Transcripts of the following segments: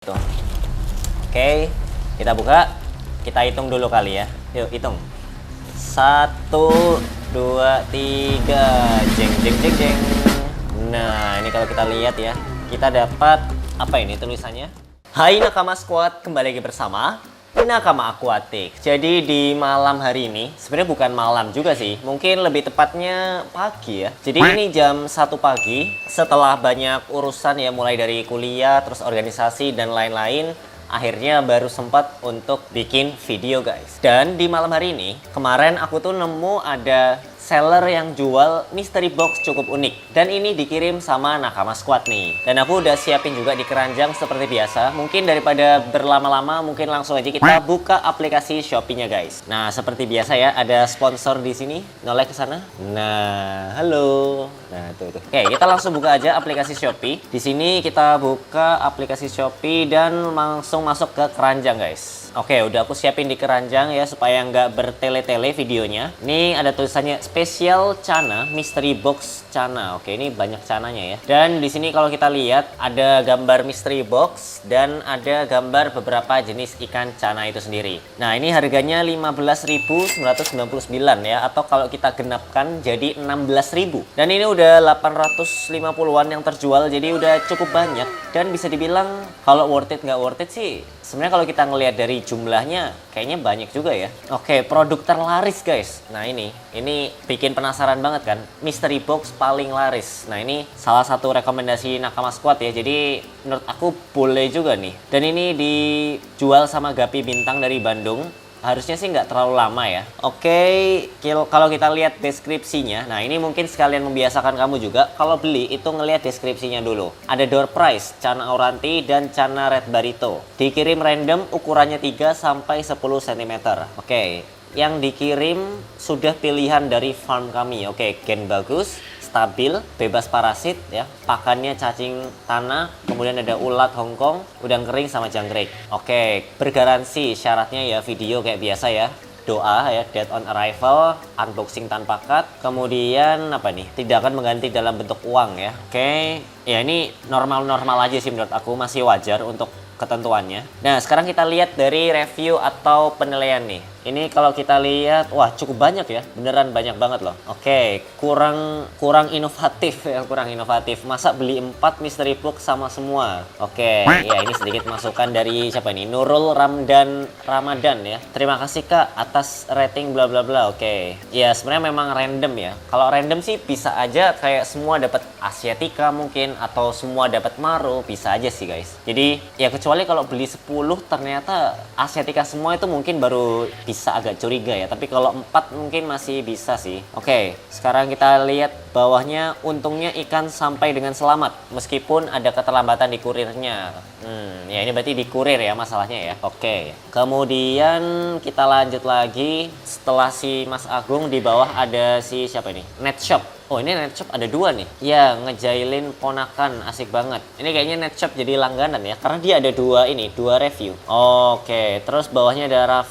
Tuh. Oke, kita buka. Kita hitung dulu kali ya. Yuk, hitung. 1, 2, 3. Jeng, jeng, jeng, jeng. Nah, ini kalau kita lihat ya, kita dapat apa ini tulisannya? Hai Nakama Squad, kembali lagi bersama Nakama Aquatic. Jadi di malam hari ini, sebenarnya bukan malam juga sih, mungkin lebih tepatnya pagi ya. Jadi ini jam 1 pagi, setelah banyak urusan ya, mulai dari kuliah, terus organisasi dan lain-lain, akhirnya baru sempat untuk bikin video guys. Dan di malam hari ini, kemarin aku tuh nemu ada seller yang jual mystery box cukup unik. Dan ini dikirim sama Nakama Squad nih. Dan aku udah siapin juga di keranjang seperti biasa. Mungkin daripada berlama-lama, mungkin langsung aja kita buka aplikasi Shopee-nya guys. Nah, seperti biasa ya, ada sponsor di sini. Noleh ke sana. Nah, halo. Nah, tuh. Oke, kita langsung buka aja aplikasi Shopee. Di sini kita buka aplikasi Shopee dan langsung masuk ke keranjang guys. Oke, udah aku siapin di keranjang ya supaya nggak bertele-tele videonya. Ini ada tulisannya spesial Cana, mystery box Cana. Oke, ini banyak cananya ya. Dan di sini kalau kita lihat ada gambar mystery box dan ada gambar beberapa jenis ikan Cana itu sendiri. Nah, ini harganya 15.999 ya, atau kalau kita genapkan jadi 16.000. Dan ini udah 850-an yang terjual, jadi udah cukup banyak. Dan bisa dibilang kalau worth it nggak worth it sih, sebenarnya kalau kita ngelihat dari jumlahnya kayaknya banyak juga ya. Oke, produk terlaris guys. Nah, ini bikin penasaran banget kan, mystery box paling laris. Nah, ini salah satu rekomendasi Nakama Squad ya, jadi menurut aku boleh juga nih. Dan ini dijual sama Gapi Bintang dari Bandung. Harusnya sih nggak terlalu lama ya. Oke, kalau kita lihat deskripsinya, nah ini mungkin sekalian membiasakan kamu juga, kalau beli itu ngelihat deskripsinya dulu. Ada door prize, Cana Auranti dan Cana Red Barito. Dikirim random, ukurannya 3 sampai 10 cm. Oke, yang dikirim sudah pilihan dari farm kami. Oke, gen bagus, stabil, bebas parasit ya, pakannya cacing tanah, kemudian ada ulat Hongkong, udang kering sama jangkrik. Oke, bergaransi, syaratnya ya video kayak biasa ya, doa ya, dead on arrival, unboxing tanpa cut, kemudian apa nih, tidak akan mengganti dalam bentuk uang ya. Oke, ya ini normal-normal aja sih menurut aku, masih wajar untuk ketentuannya. Nah, sekarang kita lihat dari review atau penilaian nih. Ini kalau kita lihat, wah cukup banyak ya, beneran banyak banget loh. Oke, kurang inovatif ya, kurang inovatif. Masa beli 4 mystery box sama semua? Oke, ya ini sedikit masukan dari siapa ini? Nurul Ramadan ya. Terima kasih Kak atas rating bla bla bla. Oke, ya sebenarnya memang random ya. Kalau random sih bisa aja kayak semua dapat Asiatica mungkin, atau semua dapat Maru, bisa aja sih guys. Jadi ya kecuali kalau beli 10 ternyata Asiatica semua, itu mungkin baru bisa agak curiga ya, tapi kalau 4 mungkin masih bisa sih. Oke, sekarang kita lihat bawahnya, untungnya ikan sampai dengan selamat meskipun ada keterlambatan di kurirnya. Ya ini berarti di kurir ya masalahnya ya. Oke, kemudian kita lanjut lagi. Setelah si Mas Agung, di bawah ada si siapa ini? Netshop. Oh, ini Netshop ada 2 nih. Ya, ngejailin ponakan, asik banget. Ini kayaknya Netshop jadi langganan ya, karena dia ada 2 review. Oke, terus bawahnya ada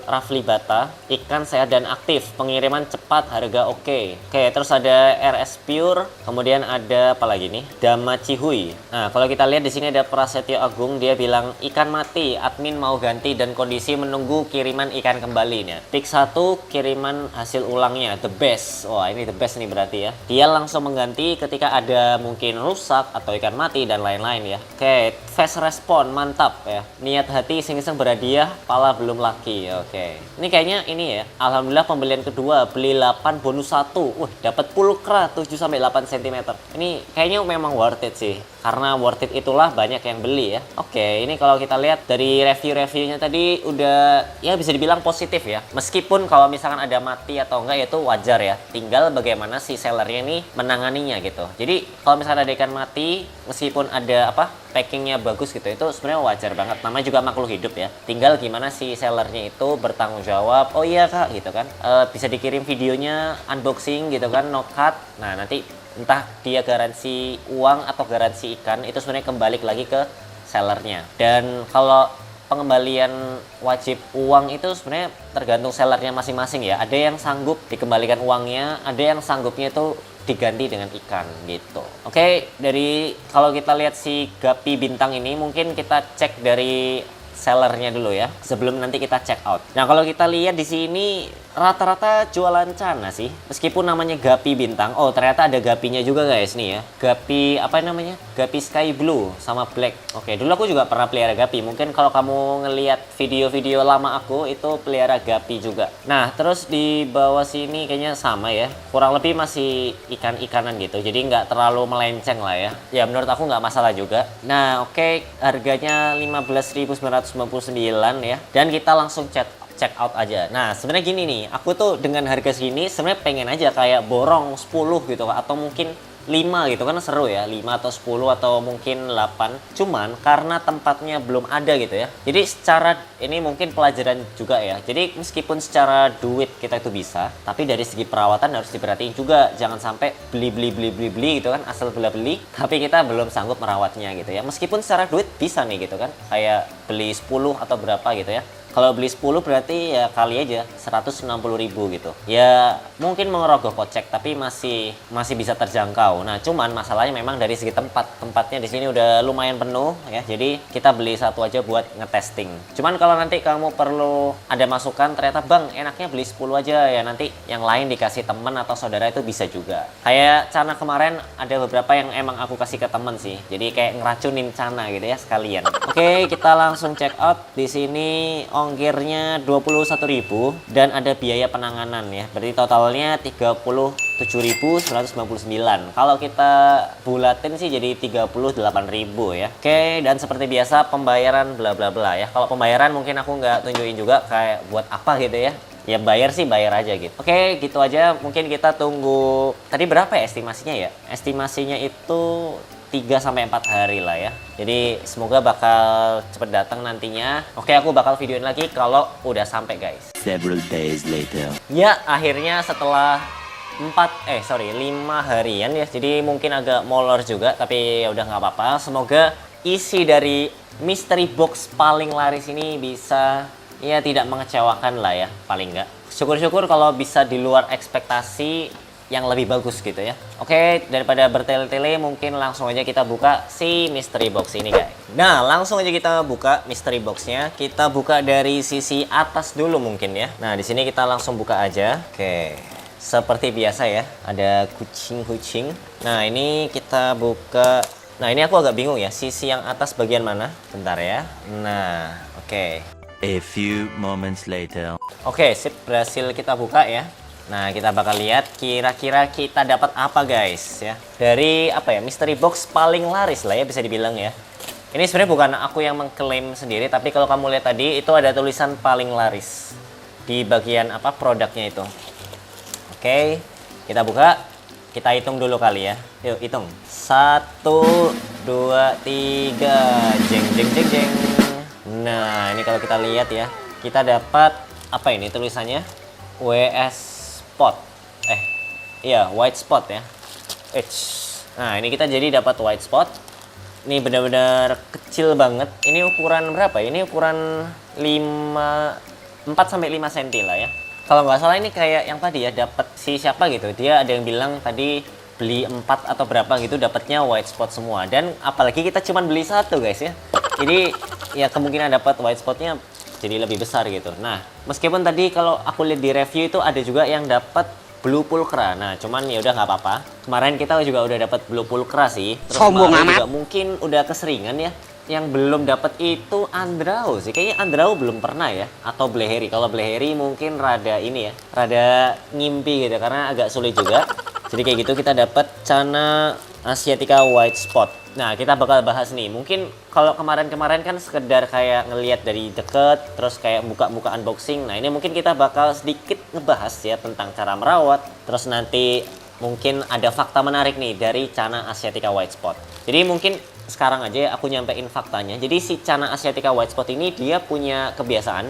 Rafli Bata, ikan sehat dan aktif, pengiriman cepat, harga oke. Oke, terus ada RS Pure, kemudian ada apa lagi nih? Dama Cihui. Nah, kalau kita lihat di sini ada Prasetyo Agung, dia bilang ikan mati, admin mau ganti dan kondisi menunggu kiriman ikan kembali nih. Pick 1 kiriman hasil ulangnya, the best. Wah, ini the best nih berarti ya. Dia langsung mengganti ketika ada mungkin rusak atau ikan mati dan lain-lain ya. Oke, fast respon, mantap ya. Niat hati iseng-iseng berhadiah, pala belum laki. Oke, ini kayaknya ini ya, alhamdulillah pembelian kedua, beli 8 bonus 1. Wah, dapat pulkra 7 sampai 8 cm. Ini kayaknya memang worth it sih, karena worth it itulah banyak yang beli ya. Oke, ini kalau kita lihat dari review-reviewnya tadi udah ya bisa dibilang positif ya. Meskipun kalau misalkan ada mati atau enggak ya itu wajar ya. Tinggal bagaimana si sellernya ini menanganinya gitu. Jadi kalau misalnya ada ikan mati, meskipun ada packingnya bagus gitu, itu sebenarnya wajar banget. Namanya juga makhluk hidup ya. Tinggal gimana si sellernya itu bertanggung jawab. Oh iya Kak gitu kan. Bisa dikirim videonya unboxing gitu kan, no cut. Nah, nanti entah dia garansi uang atau garansi ikan, itu sebenarnya kembali lagi ke sellernya. Dan kalau pengembalian wajib uang itu sebenarnya tergantung sellernya masing-masing ya. Ada yang sanggup dikembalikan uangnya, ada yang sanggupnya itu diganti dengan ikan gitu. Oke, dari kalau kita lihat si Gapi bintang ini mungkin kita cek dari sellernya dulu ya sebelum nanti kita check out. Nah, kalau kita lihat di sini rata-rata jualan cana sih. Meskipun namanya Gapi bintang. Oh, ternyata ada gapinya juga guys nih ya. Gapi apa namanya? Gapi sky blue sama black. Oke, dulu aku juga pernah pelihara gapi. Mungkin kalau kamu ngelihat video-video lama aku itu pelihara gapi juga. Nah, terus di bawah sini kayaknya sama ya. Kurang lebih masih ikan-ikanan gitu. Jadi nggak terlalu melenceng lah ya. Ya menurut aku nggak masalah juga. Nah, oke, harganya 15.999 ya. Dan kita langsung check out aja. Nah, sebenarnya gini nih, aku tuh dengan harga segini sebenarnya pengen aja kayak borong 10 gitu atau mungkin 5 gitu kan seru ya, 5 atau 10 atau mungkin 8. Cuman karena tempatnya belum ada gitu ya. Jadi secara ini mungkin pelajaran juga ya. Jadi meskipun secara duit kita itu bisa, tapi dari segi perawatan harus diperhatiin juga. Jangan sampai beli gitu kan, asal beli, tapi kita belum sanggup merawatnya gitu ya. Meskipun secara duit bisa nih gitu kan. Kayak beli 10 atau berapa gitu ya. Kalau beli 10 berarti ya kali aja 160.000 gitu. Ya mungkin mengerogoh kocek tapi masih bisa terjangkau. Nah, cuman masalahnya memang dari segi tempatnya di sini udah lumayan penuh ya. Jadi kita beli satu aja buat ngetesting. Cuman kalau nanti kamu perlu ada masukan ternyata Bang enaknya beli 10 aja ya, nanti yang lain dikasih teman atau saudara itu bisa juga. Kayak cana kemarin ada beberapa yang emang aku kasih ke temen sih. Jadi kayak ngeracunin cana gitu ya sekalian. Oke, kita langsung check out. Di sini ongkirnya 21.000 dan ada biaya penanganan ya. Berarti totalnya 37.999. Kalau kita bulatin sih jadi 38.000 ya. Oke, dan seperti biasa pembayaran bla bla bla ya. Kalau pembayaran mungkin aku nggak tunjukin juga kayak buat apa gitu ya. Ya bayar sih bayar aja gitu. Oke, gitu aja. Mungkin kita tunggu. Tadi berapa ya estimasinya ya? Estimasinya itu 3-4 hari lah ya. Jadi semoga bakal cepet datang nantinya. Oke, aku bakal videoin lagi kalau udah sampai guys. Several days later. Ya, akhirnya setelah 5 harian ya. Jadi mungkin agak molor juga, tapi ya udah nggak apa-apa. Semoga isi dari mystery box paling laris ini bisa ya tidak mengecewakan lah ya, paling nggak. Syukur-syukur kalau bisa di luar ekspektasi yang lebih bagus gitu ya. Oke, daripada bertele-tele mungkin langsung aja kita buka si mystery box ini guys. Nah, langsung aja kita buka mystery boxnya. Kita buka dari sisi atas dulu mungkin ya. Nah, di sini kita langsung buka aja. Oke, seperti biasa ya, ada kucing-kucing. Nah, ini kita buka. Nah, ini aku agak bingung ya, sisi yang atas bagian mana? Bentar ya. Nah, oke. A few moments later. Oke, sip, berhasil kita buka ya. Nah, kita bakal lihat kira-kira kita dapat apa guys ya. Dari apa ya, mystery box paling laris lah ya bisa dibilang ya. Ini sebenarnya bukan aku yang mengklaim sendiri, tapi kalau kamu lihat tadi itu ada tulisan paling laris di bagian apa produknya itu. Oke, kita buka. Kita hitung dulu kali ya. Yuk, hitung. 1, 2, 3. Jeng jeng jeng jeng. Nah, ini kalau kita lihat ya, kita dapat apa ini tulisannya? WS spot. Iya, white spot ya. Nah, ini kita jadi dapat white spot. Ini benar-benar kecil banget. Ini ukuran berapa? Ini ukuran 4 sampai 5 cm lah ya. Kalau nggak salah ini kayak yang tadi ya, dapat si siapa gitu. Dia ada yang bilang tadi beli 4 atau berapa gitu dapatnya white spot semua. Dan apalagi kita cuma beli satu guys ya. Jadi ya kemungkinan dapat white spotnya jadi lebih besar gitu. Nah, meskipun tadi kalau aku lihat di review itu ada juga yang dapat blue pulcra. Nah, cuman ya udah nggak apa-apa. Kemarin kita juga udah dapat blue pulcra sih. Terus sombong juga amat. mungkin udah keseringan ya. Yang belum dapat itu Andrau sih. Kayaknya Andrau belum pernah ya. Atau Bleheri. Kalau Bleheri mungkin rada ini ya, rada ngimpi gitu karena agak sulit juga. Jadi kayak gitu kita dapat Cana Asiatica white spot. Nah, kita bakal bahas nih. Mungkin kalau kemarin-kemarin kan sekedar kayak ngelihat dari deket, terus kayak buka-buka unboxing. Nah, ini mungkin kita bakal sedikit ngebahas ya tentang cara merawat. Terus nanti mungkin ada fakta menarik nih dari Cana Asiatica white spot. Jadi mungkin sekarang aja aku nyampein faktanya. Jadi si Cana Asiatica white spot ini dia punya kebiasaan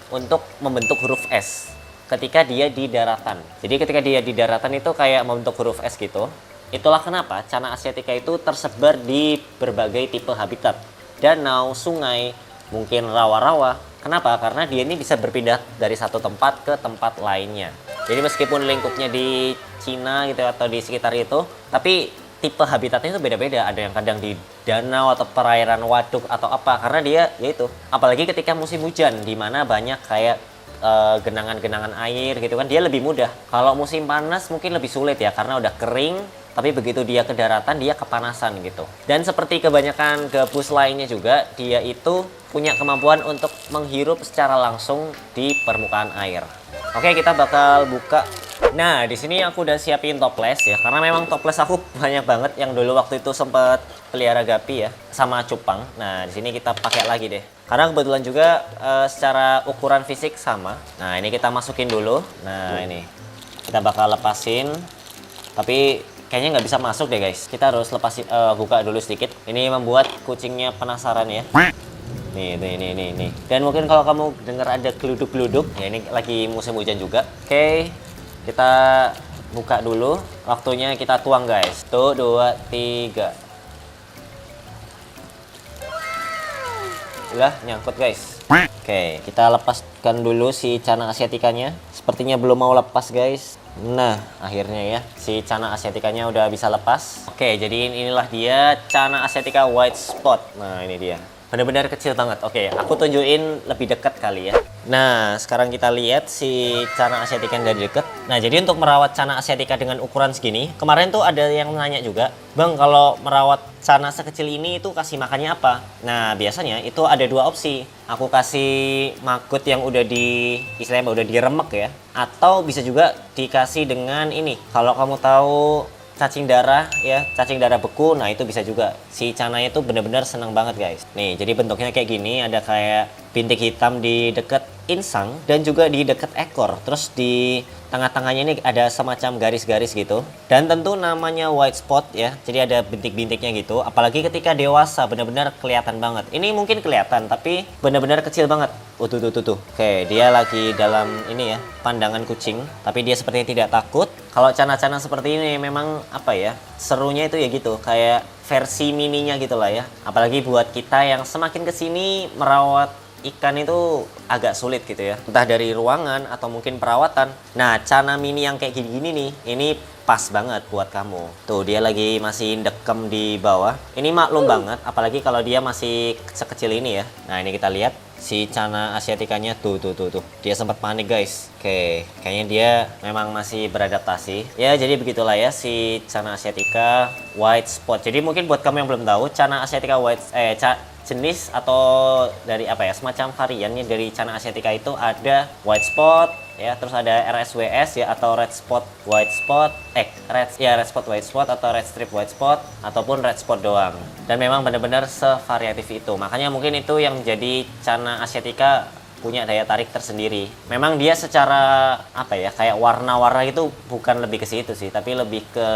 untuk membentuk huruf S ketika dia di daratan. Jadi ketika dia di daratan itu kayak membentuk huruf S gitu. Itulah kenapa Cana Asiatica itu tersebar di berbagai tipe habitat. Danau, sungai, mungkin rawa-rawa. Kenapa? Karena dia ini bisa berpindah dari satu tempat ke tempat lainnya. Jadi meskipun lingkupnya di Cina gitu atau di sekitar itu, tapi tipe habitatnya itu beda-beda. Ada yang kadang di danau atau perairan waduk atau apa, karena dia yaitu apalagi ketika musim hujan di mana banyak kayak genangan-genangan air gitu kan, dia lebih mudah. Kalau musim panas mungkin lebih sulit ya karena udah kering, tapi begitu dia ke daratan dia kepanasan gitu. Dan seperti kebanyakan gabus lainnya juga, dia itu punya kemampuan untuk menghirup secara langsung di permukaan air. Oke, kita bakal buka. Nah, di sini aku udah siapin toples ya, karena memang toples aku banyak banget yang dulu waktu itu sempat pelihara gapi ya, sama cupang. Nah, di sini kita pakai lagi deh. Karena kebetulan juga secara ukuran fisik sama. Nah, ini kita masukin dulu. Nah, ini kita bakal lepasin. Tapi kayaknya nggak bisa masuk deh guys. Kita harus lepasin, buka dulu sedikit. Ini membuat kucingnya penasaran ya. Nih. Dan mungkin kalau kamu dengar ada geluduk-geluduk, ya ini lagi musim hujan juga. Oke, kita buka dulu. Waktunya kita tuang guys. Tuh, 2, 3. Udah nyangkut guys. Oke, kita lepaskan dulu si Channa asiaticanya. Sepertinya belum mau lepas guys. Nah, akhirnya ya si Channa asiaticanya udah bisa lepas. Oke, jadi inilah dia Channa asiatica white spot. Nah, ini dia. Benar-benar kecil banget. Oke, aku tunjukin lebih dekat kali ya. Nah, sekarang kita lihat si Channa asiatica dari dekat. Nah, jadi untuk merawat Channa asiatica dengan ukuran segini, kemarin tuh ada yang nanya juga, Bang, kalau merawat Channa sekecil ini itu kasih makannya apa? Nah, biasanya itu ada dua opsi. Aku kasih maggot yang udah istilahnya udah diremek ya, atau bisa juga dikasih dengan ini. Kalau kamu tahu cacing darah ya, cacing darah beku, nah itu bisa juga. Si Channa itu bener-bener senang banget guys. Nih, jadi bentuknya kayak gini, ada kayak bintik hitam di dekat insang dan juga di dekat ekor. Terus di tengah-tengahnya ini ada semacam garis-garis gitu. Dan tentu namanya white spot ya. Jadi ada bintik-bintiknya gitu. Apalagi ketika dewasa benar-benar kelihatan banget. Ini mungkin kelihatan tapi benar-benar kecil banget. Tuh. Oke, dia lagi dalam ini ya, pandangan kucing. Tapi dia sepertinya tidak takut. Kalau Channa-Channa seperti ini memang apa ya, serunya itu ya gitu, kayak versi mininya gitu lah ya. Apalagi buat kita yang semakin kesini merawat ikan itu agak sulit gitu ya, entah dari ruangan atau mungkin perawatan. Nah, Channa mini yang kayak gini-gini nih, ini pas banget buat kamu. Tuh, dia lagi masih dekem di bawah. Ini maklum banget, apalagi kalau dia masih sekecil ini ya. Nah, ini kita lihat si Channa asiaticanya tuh. Dia sempat panik guys. Oke, kayaknya dia memang masih beradaptasi. Ya, jadi begitulah ya si Channa asiatica white spot. Jadi mungkin buat kamu yang belum tahu, Channa asiatica jenis atau dari apa ya, semacam variannya dari Channa asiatica itu ada white spot ya, terus ada RSWS ya, atau red spot white spot, red spot white spot atau red strip white spot ataupun red spot doang. Dan memang benar-benar sevariatif itu. Makanya mungkin itu yang menjadi Channa asiatica punya daya tarik tersendiri. Memang dia secara apa ya, kayak warna-warna itu bukan lebih ke situ sih, tapi lebih ke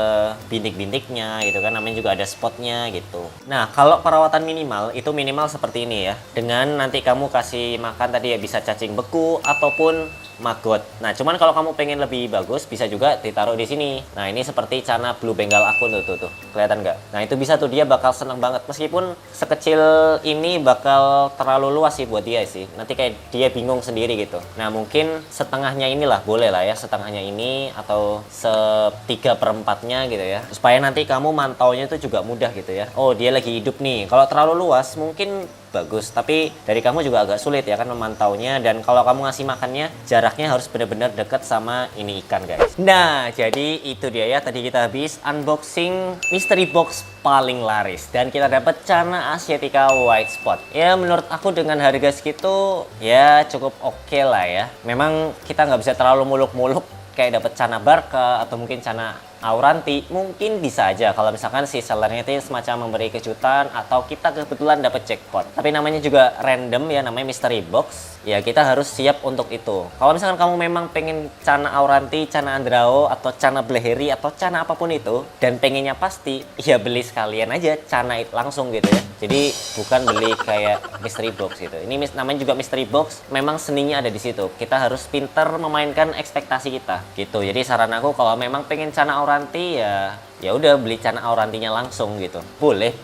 bintik-bintiknya gitu kan, namanya juga ada spotnya gitu. Nah, kalau perawatan minimal itu minimal seperti ini ya, dengan nanti kamu kasih makan tadi ya, bisa cacing beku ataupun maggot. Nah, cuman kalau kamu pengen lebih bagus bisa juga ditaruh di sini. Nah, ini seperti Channa blue bengal aku tuh. Kelihatan nggak? Nah, itu bisa tuh, dia bakal seneng banget. Meskipun sekecil ini bakal terlalu luas sih buat dia sih. Nanti kayak dia bingung sendiri gitu. Nah, mungkin setengahnya inilah boleh lah ya, setengahnya ini atau 1/3 gitu ya. Supaya nanti kamu mantaunya itu juga mudah gitu ya. Oh, dia lagi hidup nih. Kalau terlalu luas mungkin bagus, tapi dari kamu juga agak sulit ya kan memantaunya. Dan kalau kamu ngasih makannya, jaraknya harus benar-benar deket sama ini ikan guys. Nah, jadi itu dia ya, tadi kita habis unboxing mystery box paling laris dan kita dapat Channa asiatica white spot. Ya, menurut aku dengan harga segitu ya cukup oke lah ya. Memang kita nggak bisa terlalu muluk-muluk kayak dapat Channa barca atau mungkin Channa auranti, mungkin bisa aja kalau misalkan si sellernya itu semacam memberi kejutan atau kita kebetulan dapat jackpot. Tapi namanya juga random ya, namanya mystery box. Ya, kita harus siap untuk itu. Kalau misalkan kamu memang pengen Channa auranti, Channa andrao atau Channa bleheri atau Channa apapun itu dan pengennya pasti, ya beli sekalian aja Channa itu langsung gitu ya. Jadi bukan beli kayak mystery box gitu. Ini namanya juga mystery box, memang seninya ada di situ. Kita harus pintar memainkan ekspektasi kita gitu. Jadi saran aku kalau memang pengen Channa auranti ya udah beli Channa aurantinya langsung gitu. Boleh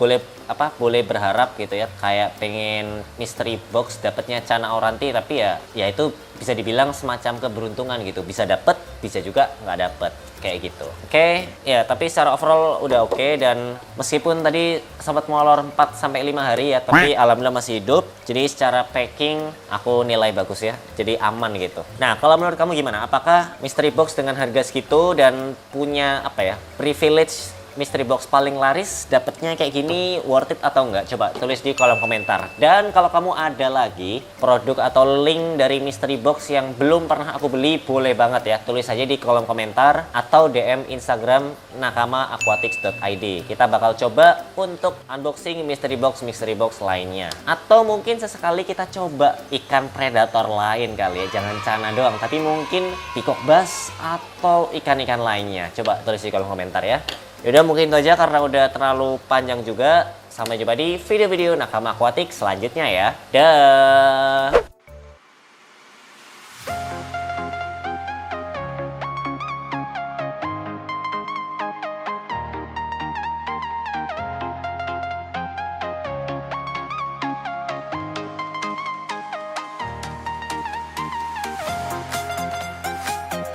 boleh berharap gitu ya, kayak pengen mystery box dapatnya Chana Oranti, tapi ya itu bisa dibilang semacam keberuntungan gitu, bisa dapet bisa juga nggak dapet kayak gitu. Oke, ya tapi secara overall udah oke, dan meskipun tadi sempat molor 4 sampai 5 hari ya, tapi alhamdulillah masih hidup. Jadi secara packing aku nilai bagus ya. Jadi aman gitu. Nah, kalau menurut kamu gimana? Apakah mystery box dengan harga segitu dan punya privilege mystery box paling laris dapatnya kayak gini worth it atau enggak? Coba tulis di kolom komentar. Dan kalau kamu ada lagi produk atau link dari mystery box yang belum pernah aku beli, boleh banget ya tulis aja di kolom komentar atau DM Instagram nakamaaquatics.id. Kita bakal coba untuk unboxing mystery box lainnya, atau mungkin sesekali kita coba ikan predator lain kali ya, jangan Chana doang, tapi mungkin peacock bass atau ikan-ikan lainnya. Coba tulis di kolom komentar ya. Yaudah, mungkin itu aja karena udah terlalu panjang juga. Sampai jumpa di video-video Nakama Aquatic selanjutnya ya. Dah.